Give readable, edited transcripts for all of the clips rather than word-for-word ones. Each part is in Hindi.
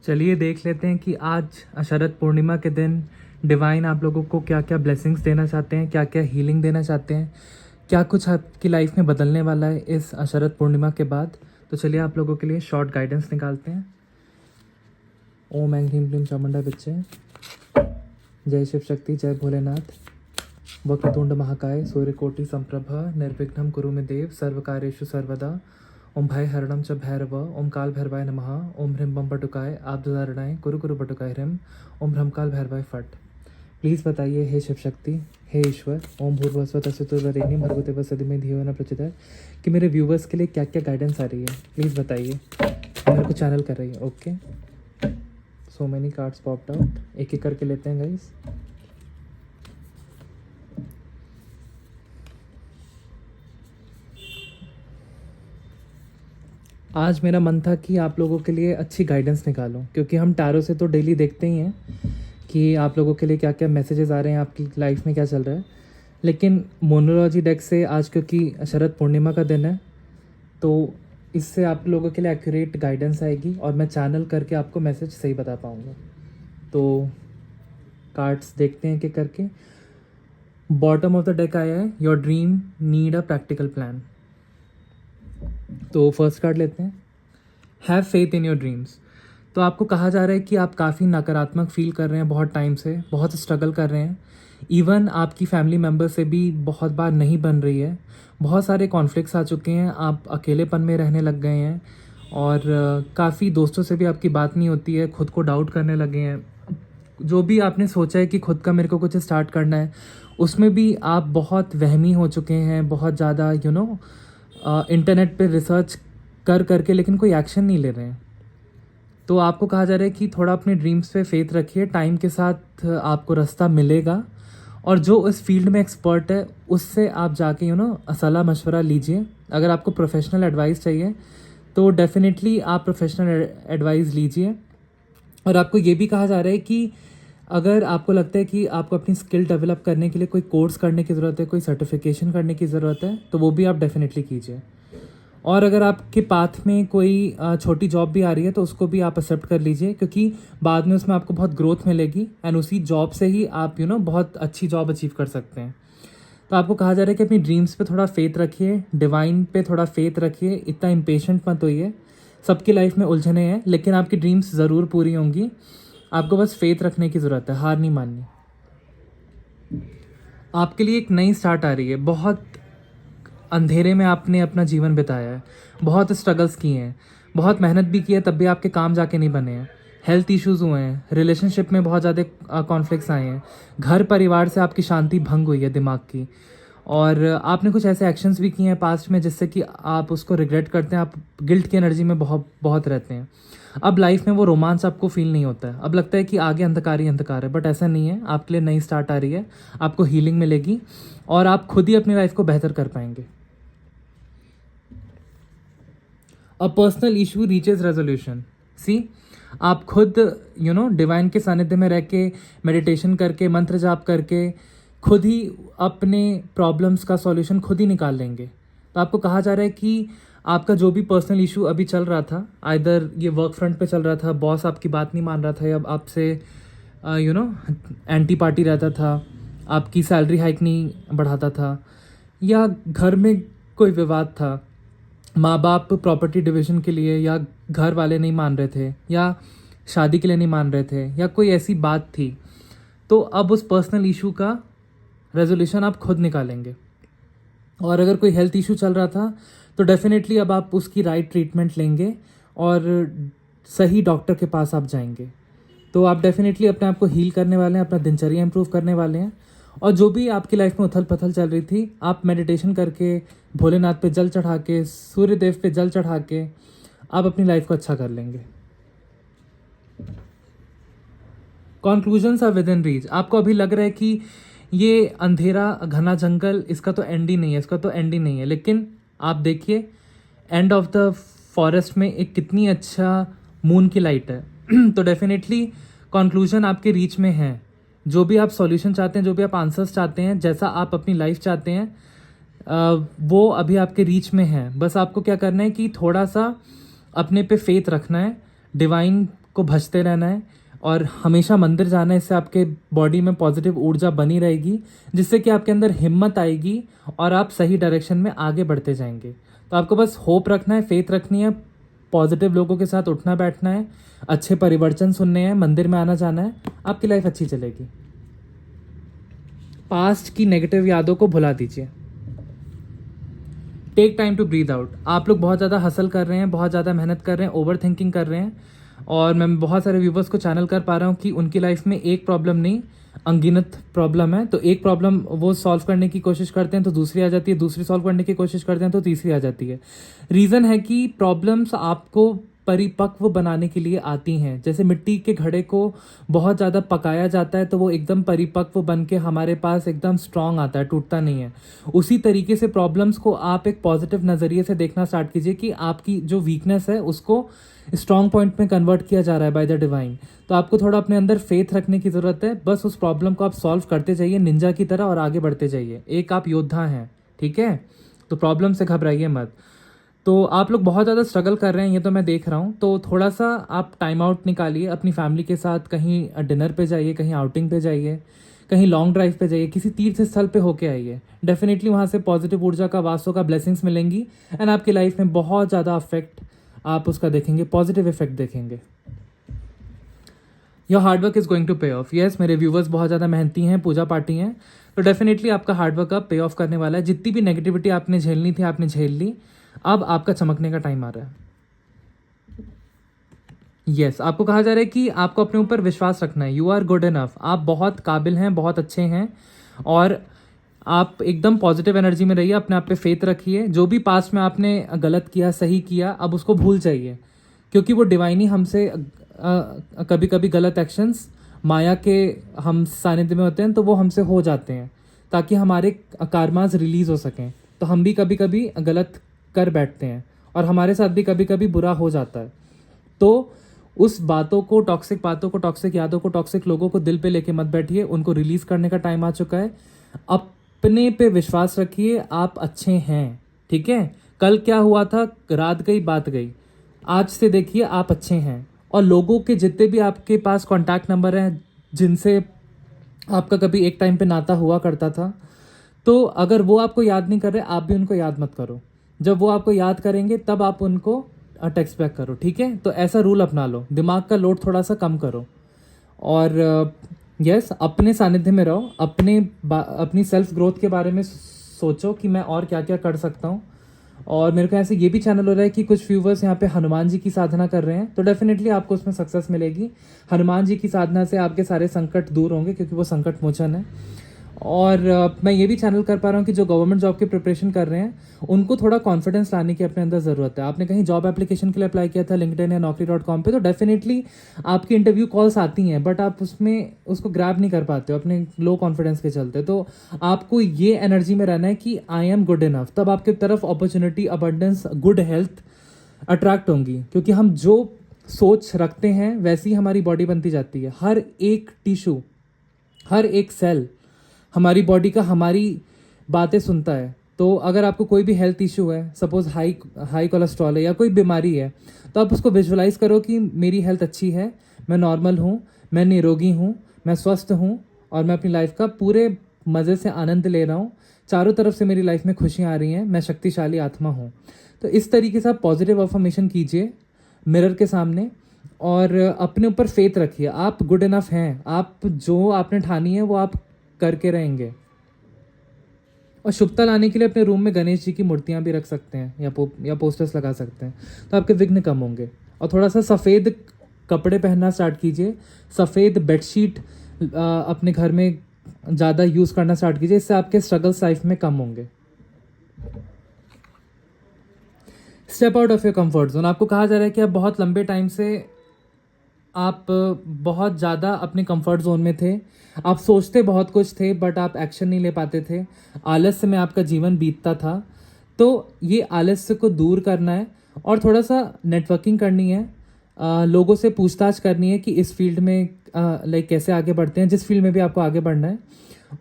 चलिए देख लेते हैं कि आज शरद पूर्णिमा के दिन डिवाइन आप लोगों को क्या क्या ब्लेसिंग्स देना चाहते हैं, क्या क्या हीलिंग देना चाहते हैं, क्या कुछ आपकी लाइफ में बदलने वाला है इस शरद पूर्णिमा के बाद। तो चलिए आप लोगों के लिए शॉर्ट गाइडेंस निकालते हैं। ओम ऐं ह्रीं क्लीं चामुंडा बिच्चे, जय शिव शक्ति, जय भोलेनाथ। वक्रतुंड महाकाय सूर्यकोटि संप्रभ, निर्विघ्नं कुरु मे देव, सर्वकार्येषु सर्वदा। ओम भय हरणम च भैरव, ओम काल भैरवाय नमः, ओम ह्रीं बम बटुकाय आपदारणाय कुरु कुरु बटुकाय ह्रीं, ओम ह्रम काल भैरवाय फट। प्लीज़ बताइए हे शिव शक्ति, हे ईश्वर, ओम भूर्भुवस्सुः तत्सवितुर्वरेण्यं भर्गो देवस्य धीमहि धियो यो न प्रचोदयात्, कि मेरे व्यूवर्स के लिए क्या क्या गाइडेंस आ रही है प्लीज़ बताइए। मेरे को चैनल कर रही है। Okay, so many cards popped out. एक एक करके लेते हैं गाइस। आज मेरा मन था कि आप लोगों के लिए अच्छी गाइडेंस निकालूं, क्योंकि हम टैरो से तो डेली देखते ही हैं कि आप लोगों के लिए क्या क्या मैसेजेस आ रहे हैं, आपकी लाइफ में क्या चल रहा है। लेकिन मोनोलॉजी डेक से आज, क्योंकि शरद पूर्णिमा का दिन है, तो इससे आप लोगों के लिए एक्यूरेट गाइडेंस आएगी और मैं चैनल करके आपको मैसेज सही बता पाऊँगा। तो कार्ड्स देखते हैं कि करके। बॉटम ऑफ द डेक आया है your dream need a practical plan. तो फर्स्ट कार्ड लेते हैं, have faith in your dreams. तो आपको कहा जा रहा है कि आप काफ़ी नकारात्मक फील कर रहे हैं, बहुत टाइम से बहुत स्ट्रगल कर रहे हैं। इवन आपकी फैमिली मेम्बर से भी बहुत बार नहीं बन रही है, बहुत सारे कॉन्फ्लिक्ट्स आ चुके हैं, आप अकेलेपन में रहने लग गए हैं और काफ़ी दोस्तों से भी आपकी बात नहीं होती है, खुद को डाउट करने लगे हैं। जो भी आपने सोचा है कि खुद का मेरे को कुछ स्टार्ट करना है, उसमें भी आप बहुत वहमी हो चुके हैं, बहुत ज़्यादा इंटरनेट पे रिसर्च कर करके, लेकिन कोई एक्शन नहीं ले रहे हैं। तो आपको कहा जा रहा है कि थोड़ा अपने ड्रीम्स पे फेथ रखिए, टाइम के साथ आपको रास्ता मिलेगा। और जो इस फील्ड में एक्सपर्ट है उससे आप जाके सलाह मशवरा लीजिए। अगर आपको प्रोफेशनल एडवाइस चाहिए तो डेफिनेटली आप प्रोफेशनल एडवाइस लीजिए। और आपको ये भी कहा जा रहा है कि अगर आपको लगता है कि आपको अपनी स्किल डेवलप करने के लिए कोई कोर्स करने की ज़रूरत है, कोई सर्टिफिकेशन करने की ज़रूरत है, तो वो भी आप डेफिनेटली कीजिए। और अगर आपके पाथ में कोई छोटी जॉब भी आ रही है तो उसको भी आप एक्सेप्ट कर लीजिए, क्योंकि बाद में उसमें आपको बहुत ग्रोथ मिलेगी एंड उसी जॉब से ही आप बहुत अच्छी जॉब अचीव कर सकते हैं। तो आपको कहा जा रहा है कि अपनी ड्रीम्स पे थोड़ा फेथ रखिए, डिवाइन पे थोड़ा फेथ रखिए, इतना इम्पेशेंट मत होइए। सबकी लाइफ में उलझने हैं, लेकिन आपकी ड्रीम्स ज़रूर पूरी होंगी। आपको बस फेथ रखने की ज़रूरत है, हार नहीं माननी। आपके लिए एक नई स्टार्ट आ रही है। बहुत अंधेरे में आपने अपना जीवन बिताया है, बहुत स्ट्रगल्स किए हैं, बहुत मेहनत भी की है, तब भी आपके काम जाके नहीं बने हैं। हेल्थ इश्यूज़ हुए हैं, रिलेशनशिप में बहुत ज़्यादा कॉन्फ्लिक्ट्स आए हैं, घर परिवार से आपकी शांति भंग हुई है दिमाग की। और आपने कुछ ऐसे एक्शंस भी किए हैं पास्ट में जिससे कि आप उसको रिग्रेट करते हैं, आप गिल्ट की एनर्जी में बहुत बहुत रहते हैं। अब लाइफ में वो रोमांस आपको फील नहीं होता है, अब लगता है कि आगे अंधकार ही अंधकार है, बट ऐसा नहीं है। आपके लिए नई स्टार्ट आ रही है, आपको हीलिंग मिलेगी और आप खुद ही अपनी लाइफ को बेहतर कर पाएंगे। A personal issue reaches resolution. See, आप खुद डिवाइन के सानिध्य में रह के, मेडिटेशन करके, मंत्र जाप करके खुद ही अपने प्रॉब्लम्स का सॉल्यूशन खुद ही निकाल लेंगे। तो आपको कहा जा रहा है कि आपका जो भी पर्सनल इशू अभी चल रहा था, आइदर ये वर्क फ्रंट पे चल रहा था, बॉस आपकी बात नहीं मान रहा था, या आपसे एंटी पार्टी रहता था, आपकी सैलरी हाइक नहीं बढ़ाता था, या घर में कोई विवाद था, माँ बाप प्रॉपर्टी डिवीजन के लिए, या घर वाले नहीं मान रहे थे, या शादी के लिए नहीं मान रहे थे, या कोई ऐसी बात थी, तो अब उस पर्सनल इशू का रेजोल्यूशन आप खुद निकालेंगे। और अगर कोई हेल्थ इशू चल रहा था तो डेफिनेटली अब आप उसकी राइट ट्रीटमेंट लेंगे और सही डॉक्टर के पास आप जाएंगे। तो आप डेफिनेटली अपने आप को हील करने वाले हैं, अपना दिनचर्या इंप्रूव करने वाले हैं। और जो भी आपकी लाइफ में उथल पथल चल रही थी, आप मेडिटेशन करके, भोलेनाथ पे जल चढ़ा के, सूर्य देव पे जल चढ़ा के आप अपनी लाइफ को अच्छा कर लेंगे। Conclusions are with in reach. आपको अभी लग रहा है कि ये अंधेरा घना जंगल, इसका तो एंड ही नहीं है, इसका तो एंड ही नहीं है, लेकिन आप देखिए एंड ऑफ द फॉरेस्ट में एक कितनी अच्छा मून की लाइट है। तो डेफिनेटली कंक्लूजन आपके रीच में है। जो भी आप सॉल्यूशन चाहते हैं, जो भी आप आंसर्स चाहते हैं, जैसा आप अपनी लाइफ चाहते हैं, वो अभी आपके रीच में है। बस आपको क्या करना है कि थोड़ा सा अपने पे फेथ रखना है, डिवाइन को भजते रहना है और हमेशा मंदिर जाना है। इससे आपके बॉडी में पॉजिटिव ऊर्जा बनी रहेगी, जिससे कि आपके अंदर हिम्मत आएगी और आप सही डायरेक्शन में आगे बढ़ते जाएंगे। तो आपको बस होप रखना है, फेथ रखनी है, पॉजिटिव लोगों के साथ उठना बैठना है, अच्छे परिवर्तन सुनने हैं, मंदिर में आना जाना है, आपकी लाइफ अच्छी चलेगी। पास्ट की नेगेटिव यादों को भुला दीजिए। Take time to breathe out. आप लोग बहुत ज़्यादा हसल कर रहे हैं, बहुत ज़्यादा मेहनत कर रहे हैं, ओवर थिंकिंग कर रहे हैं, और मैं बहुत सारे व्यूवर्स को चैनल कर पा रहा हूँ कि उनकी लाइफ में एक प्रॉब्लम नहीं, अनगिनत प्रॉब्लम है। तो एक प्रॉब्लम वो सॉल्व करने की कोशिश करते हैं तो दूसरी आ जाती है, दूसरी सॉल्व करने की कोशिश करते हैं तो तीसरी आ जाती है। रीज़न है कि प्रॉब्लम्स आपको परिपक्व बनाने के लिए आती हैं। जैसे मिट्टी के घड़े को बहुत ज़्यादा पकाया जाता है तो वो एकदम परिपक्व बन के हमारे पास एकदम स्ट्रांग आता है, टूटता नहीं है। उसी तरीके से प्रॉब्लम्स को आप एक पॉजिटिव नज़रिए से देखना स्टार्ट कीजिए कि आपकी जो वीकनेस है उसको स्ट्रॉन्ग पॉइंट में कन्वर्ट किया जा रहा है बाय द डिवाइन। तो आपको थोड़ा अपने अंदर फेथ रखने की ज़रूरत है। बस उस प्रॉब्लम को आप सॉल्व करते जाइए निंजा की तरह और आगे बढ़ते जाइए। एक आप योद्धा हैं, ठीक है? तो प्रॉब्लम से घबराइए मत। तो आप लोग बहुत ज़्यादा स्ट्रगल कर रहे हैं, ये तो मैं देख रहा हूँ। तो थोड़ा सा आप टाइम आउट निकालिए, अपनी फैमिली के साथ कहीं डिनर पे जाइए, कहीं आउटिंग पे जाइए, कहीं लॉन्ग ड्राइव पे जाइए, किसी तीर्थ स्थल पे होके आइए। डेफिनेटली वहाँ से पॉजिटिव ऊर्जा का, वास्तव का ब्लेसिंग्स मिलेंगी एंड आपकी लाइफ में बहुत ज़्यादा अफेक्ट आप उसका देखेंगे, पॉजिटिव इफेक्ट देखेंगे। Your hard work is going to pay off. Yes, मेरे व्यूवर्स बहुत ज़्यादा मेहनती हैं, पूजा पाठी हैं, तो डेफिनेटली आपका हार्डवर्क अब पे ऑफ करने वाला है। जितनी भी नेगेटिविटी आपने झेलनी थी आपने झेल ली, अब आपका चमकने का टाइम आ रहा है। यस, आपको कहा जा रहा है कि आपको अपने ऊपर विश्वास रखना है। You are good enough. आप बहुत काबिल हैं, बहुत अच्छे हैं, और आप एकदम पॉजिटिव एनर्जी में रहिए, अपने आप पे फेथ रखिए। जो भी पास्ट में आपने गलत किया, सही किया, अब उसको भूल जाइए, क्योंकि वो डिवाइन ही हमसे कभी कभी गलत एक्शंस माया के हम सानिध्य में होते हैं तो वो हमसे हो जाते हैं ताकि हमारे कार्मास रिलीज हो सकें। तो हम भी कभी कभी गलत कर बैठते हैं और हमारे साथ भी कभी कभी बुरा हो जाता है। तो उस बातों को, टॉक्सिक बातों को, टॉक्सिक यादों को, टॉक्सिक लोगों को दिल पे लेके मत बैठिए, उनको रिलीज करने का टाइम आ चुका है। अपने पे विश्वास रखिए, आप अच्छे हैं, ठीक है? कल क्या हुआ था, रात गई बात गई, आज से देखिए आप अच्छे हैं। और लोगों के जितने भी आपके पास कॉन्टैक्ट नंबर हैं जिनसे आपका कभी एक टाइम पे नाता हुआ करता था, तो अगर वो आपको याद नहीं कर रहे, आप भी उनको याद मत करो। जब वो आपको याद करेंगे तब आप उनको टेक्स्ट बैक करो, ठीक है? तो ऐसा रूल अपना लो, दिमाग का लोड थोड़ा सा कम करो। और यस, अपने सानिध्य में रहो, अपनी सेल्फ ग्रोथ के बारे में सोचो कि मैं और क्या क्या कर सकता हूँ। और मेरे को ऐसे ये भी चैनल हो रहा है कि कुछ व्यूवर्स यहाँ पे हनुमान जी की साधना कर रहे हैं, तो डेफिनेटली आपको उसमें सक्सेस मिलेगी। हनुमान जी की साधना से आपके सारे संकट दूर होंगे, क्योंकि वो संकट मोचन है। और मैं ये भी चैनल कर पा रहा हूँ कि जो गवर्नमेंट जॉब की प्रिपरेशन कर रहे हैं उनको थोड़ा कॉन्फिडेंस लाने की अपने अंदर ज़रूरत है। आपने कहीं जॉब एप्लीकेशन के लिए अप्लाई किया था लिंक्डइन या naukri.com पे, तो डेफिनेटली आपकी इंटरव्यू कॉल्स आती हैं, बट आप उसको ग्रैब नहीं कर पाते हो अपने लो कॉन्फिडेंस के चलते। तो आपको ये एनर्जी में रहना है कि आई एम गुड इनफ, तब आपकी तरफ opportunity, abundance, good health attract होंगी। क्योंकि हम जो सोच रखते हैं वैसी हमारी बॉडी बनती जाती है। हर एक टिश्यू, हर एक सेल हमारी बॉडी का हमारी बातें सुनता है। तो अगर आपको कोई भी हेल्थ इशू है, सपोज हाई कोलेस्ट्रॉल है या कोई बीमारी है, तो आप उसको विजुलाइज करो कि मेरी हेल्थ अच्छी है, मैं नॉर्मल हूँ, मैं निरोगी हूँ, मैं स्वस्थ हूँ, और मैं अपनी लाइफ का पूरे मज़े से आनंद ले रहा हूँ। चारों तरफ से मेरी लाइफ में खुशियाँ आ रही हैं, मैं शक्तिशाली आत्मा हूँ। तो इस तरीके से आप पॉजिटिव अफर्मेशन कीजिए मिरर के सामने और अपने ऊपर फेथ रखिए। आप गुड इनफ हैं, आप जो आपने ठानी है वो आप करके रहेंगे। और शुभता लाने के लिए अपने रूम में गणेश जी की मूर्तियां भी रख सकते हैं या पोस्टर्स लगा सकते हैं, तो आपके विघ्न कम होंगे। और थोड़ा सा सफ़ेद कपड़े पहनना स्टार्ट कीजिए, सफ़ेद बेडशीट अपने घर में ज़्यादा यूज़ करना स्टार्ट कीजिए, इससे आपके स्ट्रगल्स लाइफ में कम होंगे। Step out of your comfort zone. आपको कहा जा रहा है कि आप बहुत लंबे टाइम से आप बहुत ज़्यादा अपने कंफर्ट जोन में थे, आप सोचते बहुत कुछ थे बट आप एक्शन नहीं ले पाते थे, आलस्य में आपका जीवन बीतता था। तो ये आलस्य को दूर करना है और थोड़ा सा नेटवर्किंग करनी है, लोगों से पूछताछ करनी है कि इस फील्ड में लाइक कैसे आगे बढ़ते हैं, जिस फील्ड में भी आपको आगे बढ़ना है।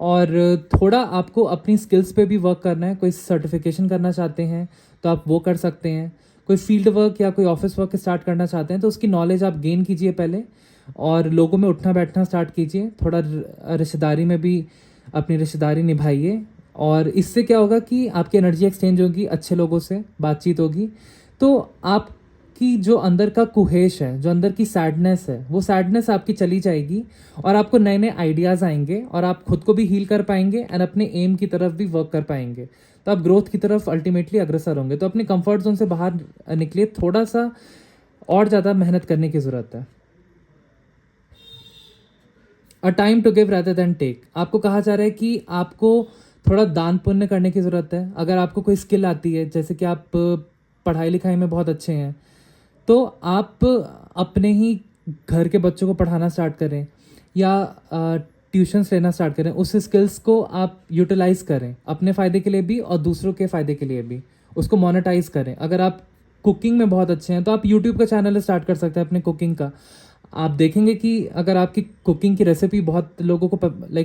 और थोड़ा आपको अपनी स्किल्स पे भी वर्क करना है। कोई सर्टिफिकेशन करना चाहते हैं तो आप वो कर सकते हैं, कोई फील्ड वर्क या कोई ऑफिस वर्क स्टार्ट करना चाहते हैं तो उसकी नॉलेज आप गेन कीजिए पहले, और लोगों में उठना बैठना स्टार्ट कीजिए, थोड़ा रिश्तेदारी में भी अपनी रिश्तेदारी निभाइए, और इससे क्या होगा कि आपकी एनर्जी एक्सचेंज होगी, अच्छे लोगों से बातचीत होगी, तो आपकी जो अंदर का कुहेश है, जो अंदर की सैडनेस है, वो सैडनेस आपकी चली जाएगी और आपको नए नए आइडियाज़ आएंगे और आप खुद को भी हील कर पाएंगे एंड अपने एम की तरफ भी वर्क कर पाएंगे। तो आप ग्रोथ की तरफ अल्टीमेटली अग्रसर होंगे। तो अपने कंफर्ट जोन से बाहर निकलिए, थोड़ा सा और ज़्यादा मेहनत करने की ज़रूरत है। A time to give rather than take. आपको कहा जा रहा है कि आपको थोड़ा दान पुण्य करने की ज़रूरत है। अगर आपको कोई स्किल आती है, जैसे कि आप पढ़ाई लिखाई में बहुत अच्छे हैं, तो आप अपने ही घर के बच्चों को पढ़ाना स्टार्ट करें या ट्यूशन्स लेना स्टार्ट करें। उस स्किल्स को आप यूटिलाइज़ करें अपने फ़ायदे के लिए भी और दूसरों के फ़ायदे के लिए भी, उसको मोनेटाइज करें। अगर आप कुकिंग में बहुत अच्छे हैं तो आप यूट्यूब का चैनल स्टार्ट कर सकते हैं अपने कुकिंग का। आप देखेंगे कि अगर आपकी कुकिंग की रेसिपी बहुत लोगों को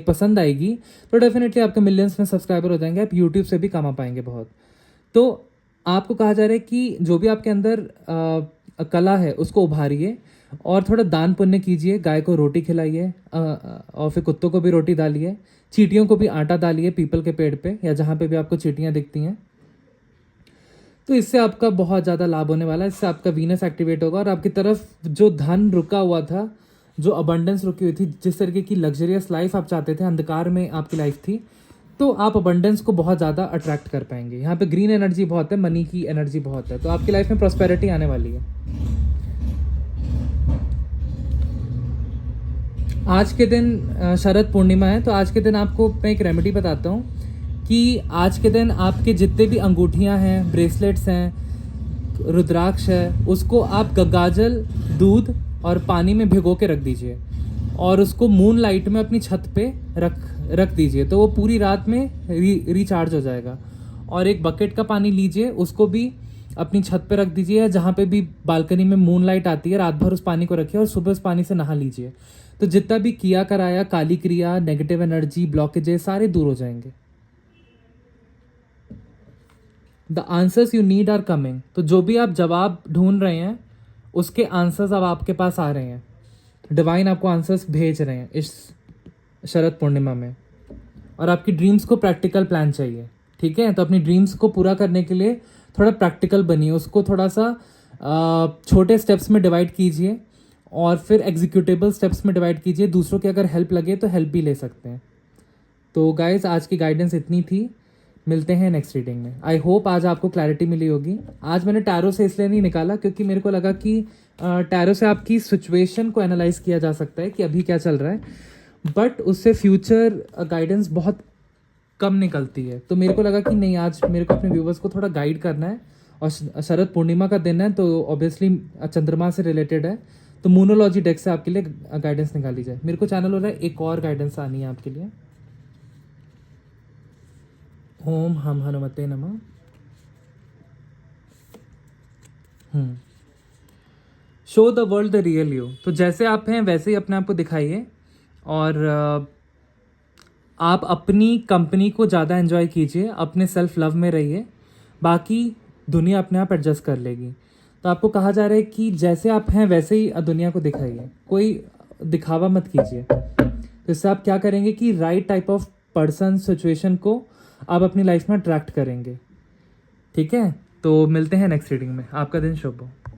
पसंद आएगी तो डेफिनेटली आपके मिलियंस में सब्सक्राइबर हो जाएंगे, आप यूट्यूब से भी कमा पाएंगे बहुत। तो आपको कहा जा रहा है कि जो भी आपके अंदर कला है उसको उभारिए और थोड़ा दान पुण्य कीजिए। गाय को रोटी खिलाइए और फिर कुत्तों को भी रोटी डालिए, चींटियों को भी आटा डालिए पीपल के पेड़ पे या जहाँ पे भी आपको चींटियाँ दिखती हैं। तो इससे आपका बहुत ज़्यादा लाभ होने वाला है। इससे आपका वीनस एक्टिवेट होगा और आपकी तरफ जो धन रुका हुआ था, जो अबंडेंस रुकी हुई थी, जिस तरीके की लग्जरियस लाइफ आप चाहते थे, अंधकार में आपकी लाइफ थी, तो आप अबंडेंस को बहुत ज़्यादा अट्रैक्ट कर पाएंगे। यहाँ पे ग्रीन एनर्जी बहुत है, मनी की एनर्जी बहुत है, तो आपकी लाइफ में प्रॉस्पेरिटी आने वाली है। आज के दिन शरद पूर्णिमा है, तो आज के दिन आपको मैं एक रेमेडी बताता हूँ कि आज के दिन आपके जितने भी अंगूठियाँ हैं, ब्रेसलेट्स हैं, रुद्राक्ष है, उसको आप गंगाजल, दूध और पानी में भिगो के रख दीजिए और उसको मून लाइट में अपनी छत पे रख दीजिए, तो वो पूरी रात में रिचार्ज हो जाएगा। और एक बकेट का पानी लीजिए, उसको भी अपनी छत पे रख दीजिए या जहाँ पे भी बालकनी में मून लाइट आती है, रात भर उस पानी को रखिए और सुबह उस पानी से नहा लीजिए। तो जितना भी किया कराया, काली क्रिया, नेगेटिव एनर्जी, ब्लॉकेजेस सारे दूर हो जाएंगे। The answers you need are coming. तो जो भी आप जवाब ढूंढ रहे हैं उसके आंसर्स अब आपके पास आ रहे हैं। डिवाइन आपको आंसर्स भेज रहे हैं इस शरद पूर्णिमा में। और आपकी ड्रीम्स को प्रैक्टिकल प्लान चाहिए, ठीक है? तो अपनी ड्रीम्स को पूरा करने के लिए थोड़ा प्रैक्टिकल बनिए, उसको थोड़ा सा छोटे स्टेप्स में डिवाइड कीजिए और फिर एग्जीक्यूटेबल स्टेप्स में डिवाइड कीजिए। दूसरों की अगर हेल्प लगे तो हेल्प भी ले सकते हैं। तो गाइज, आज की गाइडेंस इतनी थी। मिलते हैं नेक्स्ट रीडिंग में। आई होप आज आपको क्लैरिटी मिली होगी। आज मैंने टैरो से इसलिए नहीं निकाला क्योंकि मेरे को लगा कि टैरो से आपकी सिचुएशन को एनालाइज किया जा सकता है कि अभी क्या चल रहा है, बट उससे फ्यूचर गाइडेंस बहुत कम निकलती है। तो मेरे को लगा कि नहीं, आज मेरे को अपने व्यूवर्स को थोड़ा गाइड करना है और शरद पूर्णिमा का दिन है तो ऑब्वियसली चंद्रमा से रिलेटेड है, तो मूनोलॉजी डेक से आपके लिए गाइडेंस निकाली जाए। मेरे को चैनल हो रहा है एक और गाइडेंस आनी है आपके लिए। ओम हम हनुमते नमः। Show the world the real you. तो जैसे आप हैं वैसे ही अपने आप को दिखाइए और आप अपनी कंपनी को ज़्यादा एंजॉय कीजिए, अपने सेल्फ लव में रहिए, बाकी दुनिया अपने आप एडजस्ट कर लेगी। तो आपको कहा जा रहा है कि जैसे आप हैं वैसे ही दुनिया को दिखाइए, कोई दिखावा मत कीजिए। तो इससे आप क्या करेंगे कि right type of person, situation को आप अपनी लाइफ में अट्रैक्ट करेंगे, ठीक है? तो मिलते हैं नेक्स्ट रीडिंग में। आपका दिन शुभ हो।